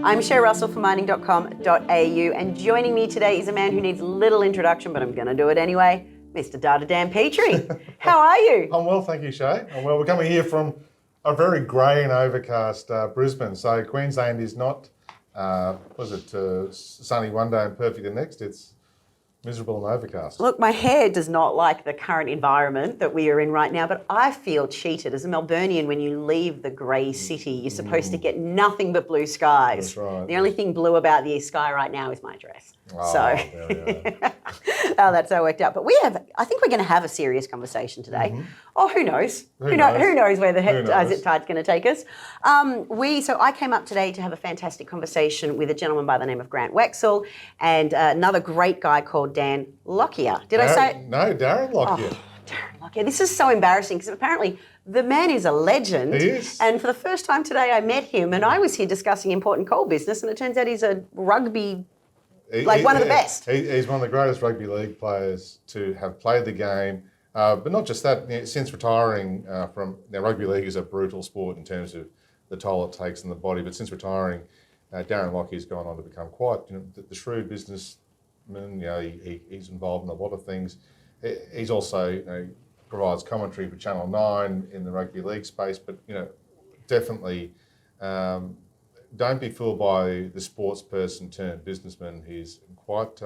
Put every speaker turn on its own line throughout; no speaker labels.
I'm Sher Russell for mining.com.au, and joining me today is a man who needs little introduction, but I'm going to do it anyway, Mr. Data Dan Petrie. How are you?
I'm well, thank you, Shay. I'm well. We're coming here from a very grey and overcast Brisbane. So Queensland is not, sunny one day and perfect the next. It's miserable and overcast.
Look, my hair does not like the current environment that we are in right now, but I feel cheated. As a Melburnian, when you leave the grey city, you're supposed to get nothing but blue skies.
That's right.
The only thing blue about the sky right now is my dress.
Oh, there we are.
Oh, that's how it worked out. But I think we're going to have a serious conversation today. Mm-hmm. Oh, who knows? Who knows where the tide's going to take us? So I came up today to have a fantastic conversation with a gentleman by the name of Grant Wexell and another great guy called Dan Locky. Did I say?
No, Darren Locky.
Oh, Darren Locky. This is so embarrassing because apparently the man is a legend.
He is.
And for the first time today I met him and I was here discussing important coal business and it turns out he's a rugby one of the best.
He's one of the greatest rugby league players to have played the game. But not just that, since retiring from... Now, rugby league is a brutal sport in terms of the toll it takes on the body, but since retiring, Darren Locky's gone on to become quite the shrewd businessman. He's involved in a lot of things. He's also provides commentary for Channel 9 in the rugby league space, but definitely... don't be fooled by the sports person turned businessman. He's quite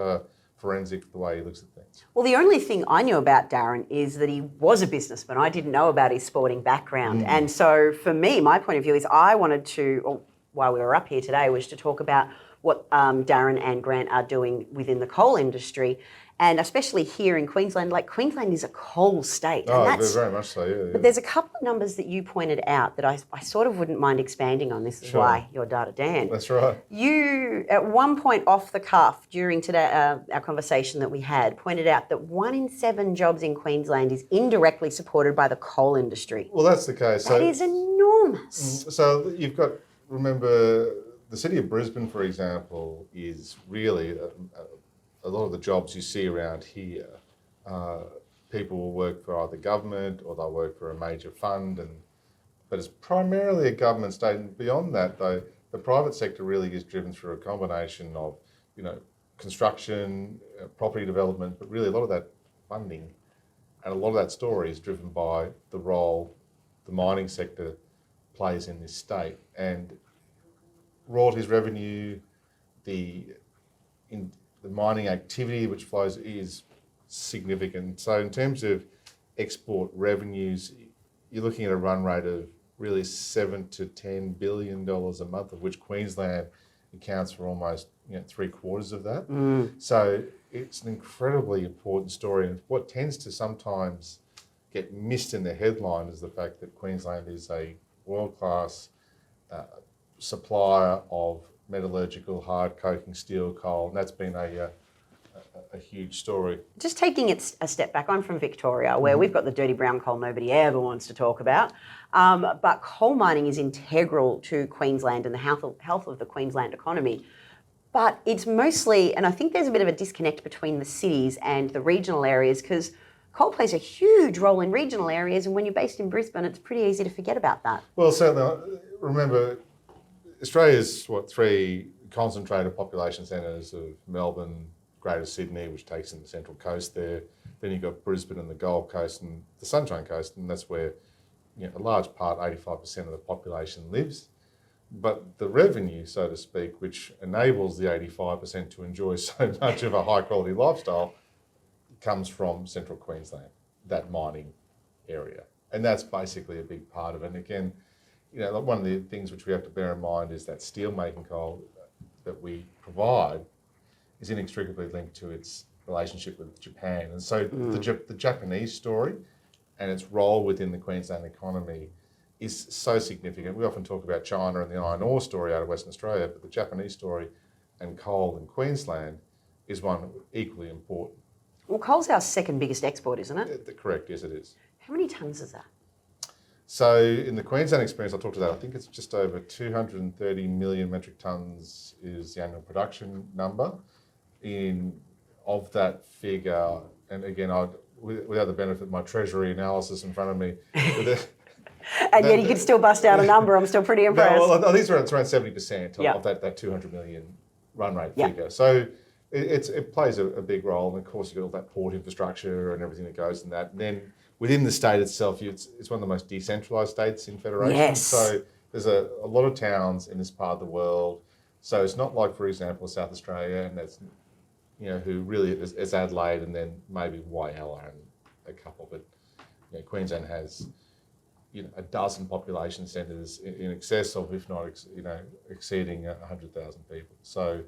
forensic the way he looks at things.
Well, the only thing I knew about Darren is that he was a businessman. I didn't know about his sporting background. And so for me, my point of view is I wanted to, or while we were up here today, was to talk about what Darren and Grant are doing within the coal industry. And especially here in Queensland, Queensland is a coal state.
Oh, very much so, yeah.
But there's a couple of numbers that you pointed out that I sort of wouldn't mind expanding on. This is why you're Data Dan.
That's right.
You, at one point off the cuff during today, our conversation that we had, pointed out that 1 in 7 jobs in Queensland is indirectly supported by the coal industry.
Well, that's the case.
That is enormous.
So you've got, remember, the city of Brisbane, for example, is really... a lot of the jobs you see around here, people will work for either government or they'll work for a major fund, but it's primarily a government state. And beyond that, though, the private sector really is driven through a combination of, construction, property development, but really a lot of that funding and a lot of that story is driven by the role the mining sector plays in this state. And royalties revenue, the mining activity which flows is significant. So in terms of export revenues, you're looking at a run rate of really $7 to $10 billion a month, of which Queensland accounts for almost 3/4 of that. So it's an incredibly important story. And what tends to sometimes get missed in the headline is the fact that Queensland is a world-class supplier of metallurgical, hard coking steel, coal, and that's been a huge story.
Just taking it a step back, I'm from Victoria, where we've got the dirty brown coal nobody ever wants to talk about, but coal mining is integral to Queensland and the health of the Queensland economy. But it's mostly, and I think there's a bit of a disconnect between the cities and the regional areas, because coal plays a huge role in regional areas, and when you're based in Brisbane, it's pretty easy to forget about that.
Well, certainly, remember, Australia's 3 concentrated population centres of Melbourne, Greater Sydney, which takes in the Central Coast there. Then you've got Brisbane and the Gold Coast and the Sunshine Coast, and that's where a large part, 85% of the population lives. But the revenue, so to speak, which enables the 85% to enjoy so much of a high quality lifestyle, comes from Central Queensland, that mining area. And that's basically a big part of it. And again, one of the things which we have to bear in mind is that steel-making coal that we provide is inextricably linked to its relationship with Japan. And so the Japanese story and its role within the Queensland economy is so significant. We often talk about China and the iron ore story out of Western Australia, but the Japanese story and coal in Queensland is one equally important.
Well, coal's our second biggest export, isn't it?
Correct, yes it is.
How many tonnes is that?
So in the Queensland experience, I'll talk to that. I think it's just over 230 million metric tonnes is the annual production number. Of that figure, and again, without the benefit of my treasury analysis in front of me,
And yet he could still bust out a number. I'm still pretty impressed.
Well, I think it's around 70%
Yep.
of that 200 million run rate
Yep.
figure. So it plays a big role. And of course, you've got all that port infrastructure and everything that goes in that. And then within the state itself, it's one of the most decentralised states in Federation.
Yes.
So there's a lot of towns in this part of the world. So it's not like, for example, South Australia, and that's, who really is Adelaide and then maybe Whyalla and a couple. But Queensland has, a dozen population centres in excess of, if not, exceeding 100,000 people. So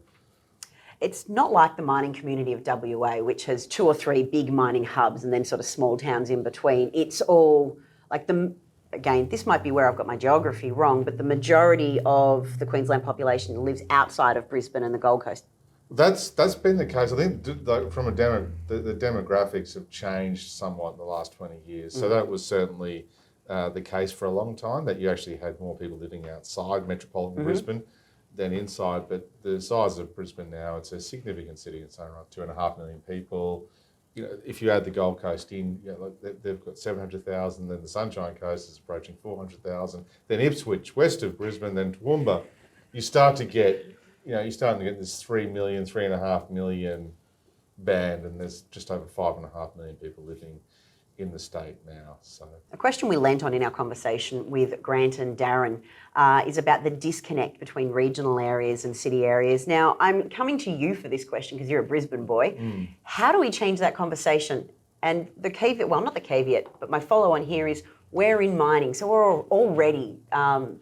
it's not like the mining community of WA, which has 2 or 3 big mining hubs and then sort of small towns in between. It's all like again, this might be where I've got my geography wrong, but the majority of the Queensland population lives outside of Brisbane and the Gold Coast.
That's been the case. I think from the demographics have changed somewhat in the last 20 years. So that was certainly the case for a long time, that you actually had more people living outside metropolitan Brisbane than inside. But the size of Brisbane now, it's a significant city. It's around 2.5 million people. If you add the Gold Coast in, they've got 700,000. Then the Sunshine Coast is approaching 400,000. Then Ipswich, west of Brisbane, then Toowoomba. You're starting to get this 3 million, 3.5 million band, and there's just over 5.5 million people living in the state now. So
a question we lent on in our conversation with Grant and Darren is about the disconnect between regional areas and city areas. Now, I'm coming to you for this question because you're a Brisbane boy. How do we change that conversation? And the caveat, well, not the caveat, but my follow-on here is, we're in mining, so we're already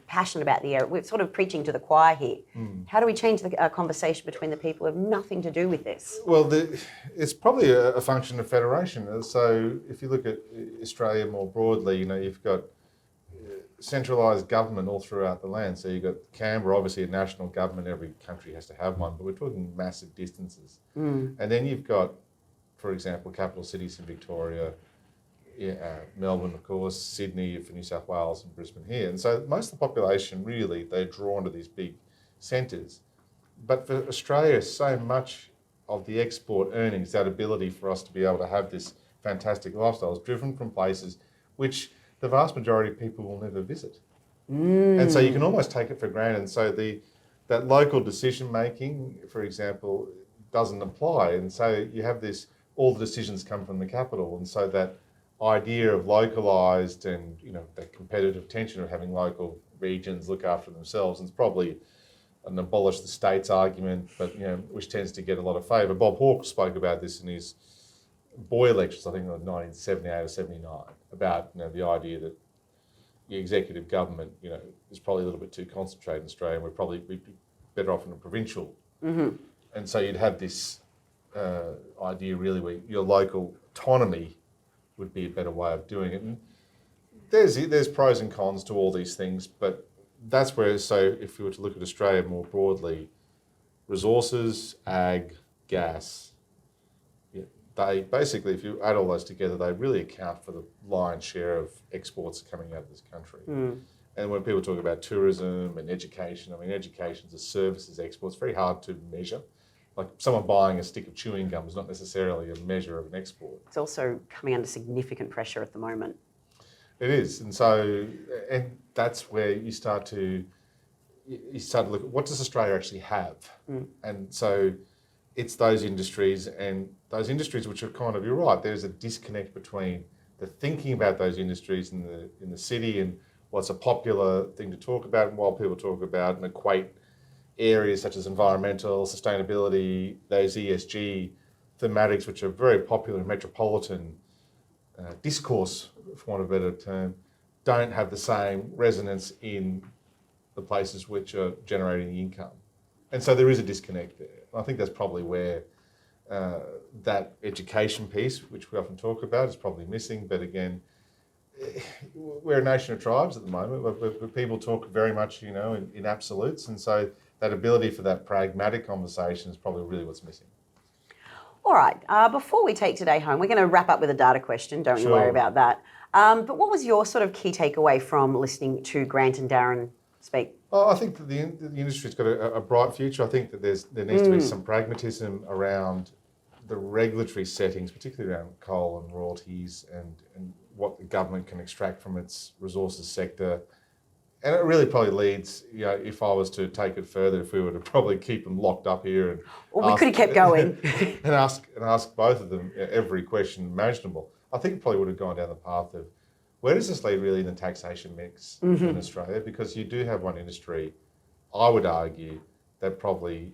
passionate about the area. We're sort of preaching to the choir here. How do we change the conversation between the people who have nothing to do with this?
Well, it's probably a function of federation. So if you look at Australia more broadly, you've got centralised government all throughout the land. So you've got Canberra, obviously a national government. Every country has to have one, but we're talking massive distances. And then you've got, for example, capital cities in Victoria, Melbourne, of course, Sydney for New South Wales, and Brisbane here. And so most of the population, really, they're drawn to these big centres. But for Australia, so much of the export earnings, that ability for us to be able to have this fantastic lifestyle, is driven from places which the vast majority of people will never visit. And so you can almost take it for granted. And so that local decision making, for example, doesn't apply. And so you have this, all the decisions come from the capital. And so that idea of localised and that competitive tension of having local regions look after themselves, and it's probably an abolish the states argument, but which tends to get a lot of favour. Bob Hawke spoke about this in his Boyer lectures, I think in 1978 or 79, about the idea that the executive government is probably a little bit too concentrated in Australia, and we'd be better off in a provincial. And so you'd have this idea really where your local autonomy would be a better way of doing it. And there's pros and cons to all these things, but that's where, so if you were to look at Australia more broadly, resources, ag, gas, they basically, if you add all those together, they really account for the lion's share of exports coming out of this country. And when people talk about tourism and education, education's a services export. It's very hard to measure. Like someone buying a stick of chewing gum is not necessarily a measure of an export. It's
also coming under significant pressure at the moment.
It is, and that's where you start to look at what does Australia actually have, and so it's those industries which are kind of, you're right, there's a disconnect between the thinking about those industries in the city and what's a popular thing to talk about, and while people talk about and equate areas such as environmental, sustainability, those ESG thematics, which are very popular in metropolitan discourse, for want of a better term, don't have the same resonance in the places which are generating the income. And so there is a disconnect there. I think that's probably where that education piece, which we often talk about, is probably missing. But again, we're a nation of tribes at the moment, but people talk very much, in absolutes. And so that ability for that pragmatic conversation is probably really what's missing.
All right. Before we take today home, we're going to wrap up with a data question. Don't you worry about that. But what was your sort of key takeaway from listening to Grant and Darren speak?
I think that the industry's got a bright future. I think that there needs to be some pragmatism around the regulatory settings, particularly around coal and royalties, and what the government can extract from its resources sector. And it really probably leads, if I was to take it further, if we were to probably keep them locked up here and
Well, we could have kept going.
and ask both of them every question imaginable, I think it probably would have gone down the path of where does this lead really in the taxation mix in Australia? Because you do have one industry, I would argue, that probably,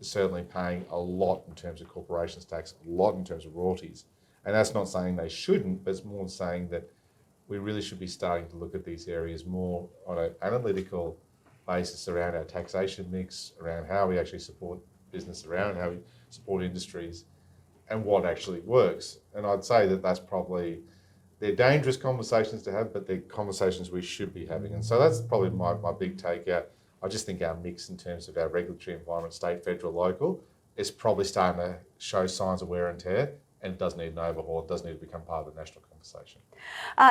is certainly paying a lot in terms of corporations tax, a lot in terms of royalties. And that's not saying they shouldn't, but it's more saying that we really should be starting to look at these areas more on an analytical basis around our taxation mix, around how we actually support business, around how we support industries, and what actually works. And I'd say that that's probably, they're dangerous conversations to have, but they're conversations we should be having. And so that's probably my big takeout. I just think our mix in terms of our regulatory environment, state, federal, local, is probably starting to show signs of wear and tear, and it does need an overhaul. It does need to become part of the national conversation.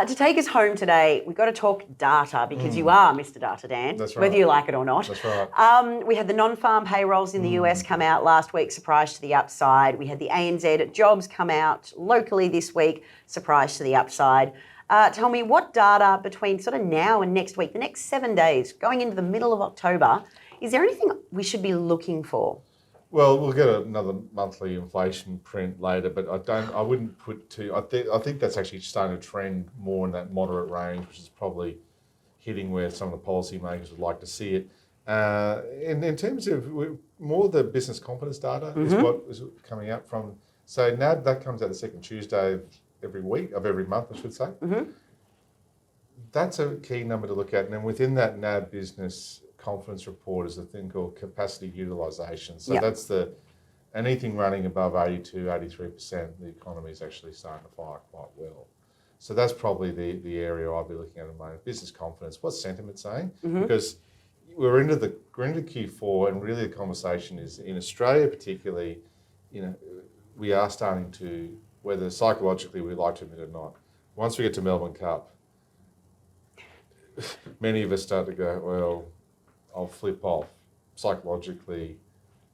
To take us home today, we've got to talk data because you are Mr. Data Dan,
That's right.
whether you like it or not.
That's right.
We had the non-farm payrolls in the US come out last week, surprise to the upside. We had the ANZ jobs come out locally this week, surprise to the upside. Tell me, what data between sort of now and next week, the next 7 days, going into the middle of October, is there anything we should be looking for?
Well, we'll get another monthly inflation print later, but I wouldn't put too. I think that's actually starting to trend more in that moderate range, which is probably hitting where some of the policymakers would like to see it. In terms of more the business confidence data is what is coming out from. So NAB, that comes out the second Tuesday of every month, I should say. That's a key number to look at, and then within that NAB business confidence report is a thing called capacity utilisation. So that's anything running above 82, 83%, the economy is actually starting to fire quite well. So that's probably the area I'll be looking at the moment. Business confidence, what's sentiment saying? Because we're into Q4, and really the conversation is in Australia particularly, we are starting to, whether psychologically we like to admit it or not, once we get to Melbourne Cup, many of us start to go, well, I'll flip off psychologically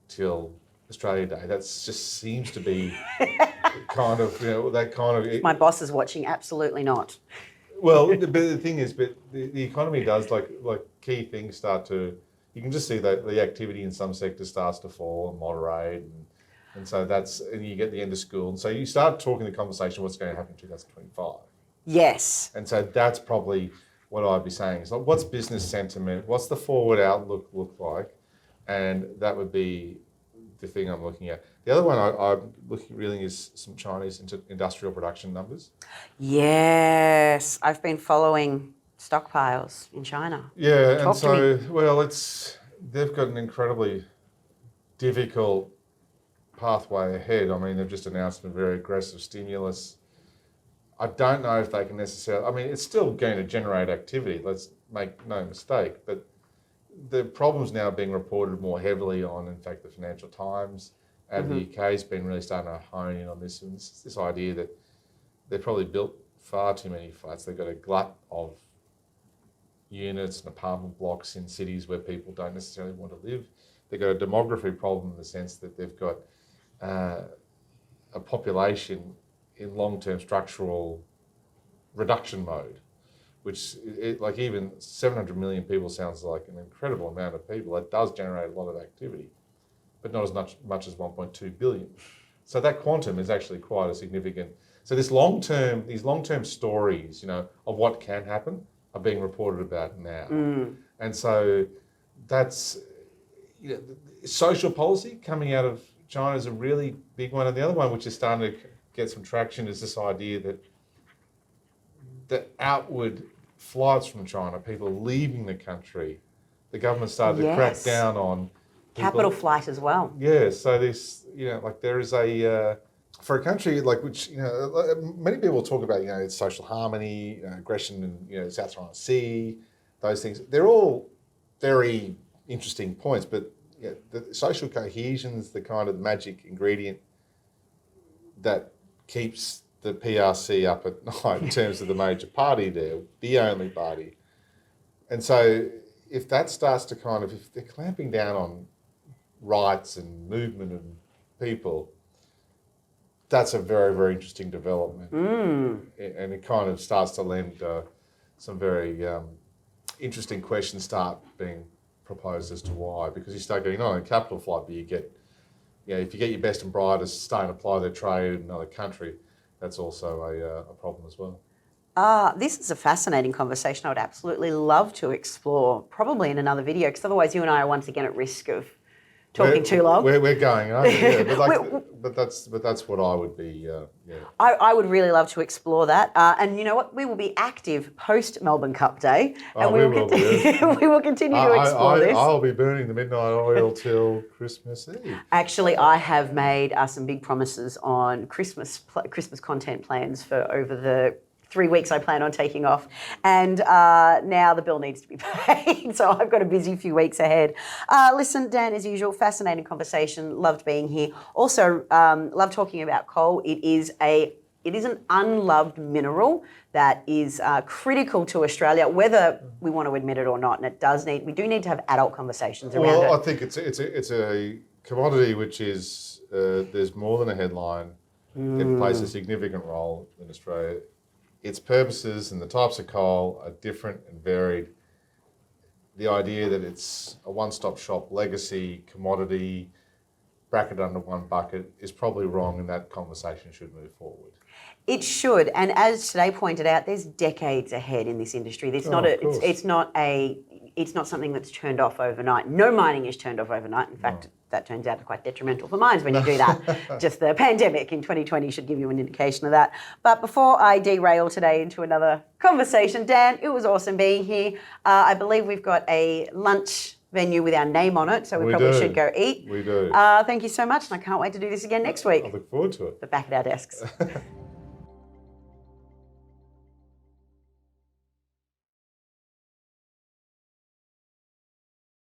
till Australia Day. That just seems to be kind of, that kind of...
My boss is watching, absolutely not.
Well, but the thing is, the economy does, like key things start to, you can just see that the activity in some sectors starts to fall and moderate, and so and you get the end of school, and so you start talking the conversation, what's going to happen in 2025.
Yes.
And so that's probably what I'd be saying is, like, what's business sentiment? What's the forward outlook look like? And that would be the thing I'm looking at. The other one I'm looking really is some Chinese industrial production numbers.
Yes, I've been following stockpiles in China.
Yeah,
Talk
and so,
to me.
well, they've got an incredibly difficult pathway ahead. I mean, they've just announced a very aggressive stimulus. I don't know if they can necessarily, I mean, it's still going to generate activity, let's make no mistake, but the problem's now being reported more heavily on, in fact, the Financial Times out of the UK has been really starting to hone in on this, and this idea that they've probably built far too many flats. They've got a glut of units and apartment blocks in cities where people don't necessarily want to live. They've got a demography problem in the sense that they've got a population in long-term structural reduction mode, which like even 700 million people sounds like an incredible amount of people. It does generate a lot of activity, but not as much as 1.2 billion. So that quantum is actually quite a significant. So these long-term stories, of what can happen are being reported about now. And so that's, social policy coming out of China is a really big one. And the other one, which is starting to get some traction, is this idea that the outward flights from China, people leaving the country, the government started to crack down on people.
Capital flight as well.
Yeah, so this, like there is for a country like which, many people talk about, it's social harmony, aggression in, South China Sea, those things. They're all very interesting points, but the social cohesion is the kind of magic ingredient that keeps the PRC up at night in terms of the major party there, the only party. And so if that starts to if they're clamping down on rights and movement and people, that's a very, very interesting development. And it kind of starts to lend some very interesting questions start being proposed as to why, because you start getting not only capital flight, but you get, if you get your best and brightest stay and apply their trade in another country, that's also a problem as well.
This is a fascinating conversation. I would absolutely love to explore, probably in another video, because otherwise you and I are once again at risk of talking too long.
We're going, yeah, but that's what I would be.
I would really love to explore that, and you know what? We will be active post Melbourne Cup Day, and we will continue to explore this.
I'll be burning the midnight oil till Christmas Eve.
Actually, I have made some big promises on Christmas content plans for over the 3 weeks I plan on taking off, and now the bill needs to be paid, so I've got a busy few weeks ahead. Listen, Dan, as usual, fascinating conversation, loved being here. Also, love talking about coal. It is an unloved mineral that is critical to Australia, whether we want to admit it or not, and we do need to have adult conversations around it.
Well, I think it's a commodity which is, there's more than a headline. It plays a significant role in Australia. Its purposes and the types of coal are different and varied. The idea that it's a one-stop shop legacy commodity bracketed under one bucket is probably wrong, and that conversation should move forward.
It should, and as today pointed out, there's decades ahead in this industry. It's not something that's turned off overnight. No mining is turned off overnight. In fact, that turns out quite detrimental for mines when you do that. Just the pandemic in 2020 should give you an indication of that. But before I derail today into another conversation, Dan, it was awesome being here. I believe we've got a lunch venue with our name on it, so we probably should go eat.
We do.
Thank you so much, and I can't wait to do this again next week.
I look forward to it.
But back at our desks.